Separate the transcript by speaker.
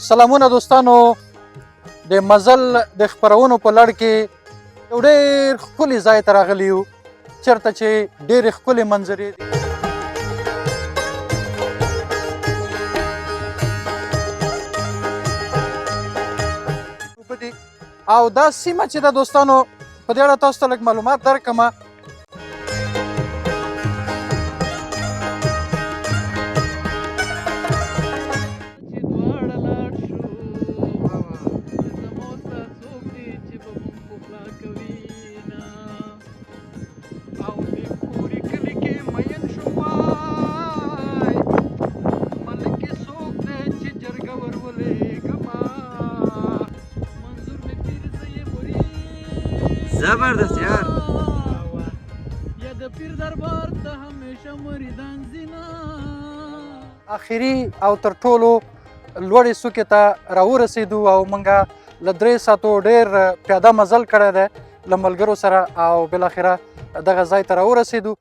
Speaker 1: سلامونه دوستانو د مزل د خپرونو په لړ کې یو ډېر ښکلي ځای ته راغلي یو چېرته چې ډېرې ښکلې منظرې دي او دا سیمه چې ده دوستانو په دې اړه تاسو ته لږ معلومات درکړمه
Speaker 2: زبردست یار
Speaker 3: یا د پیر دربار ته همیشه مریدان زینا
Speaker 1: آخري او تر ټولو لوړې څوکې ته راورسېدو او موږ له 3 ساعتو ډېر پیاده مزل کړی دی له ملګرو سره او بالاخره دغه ځای ته راورسېدو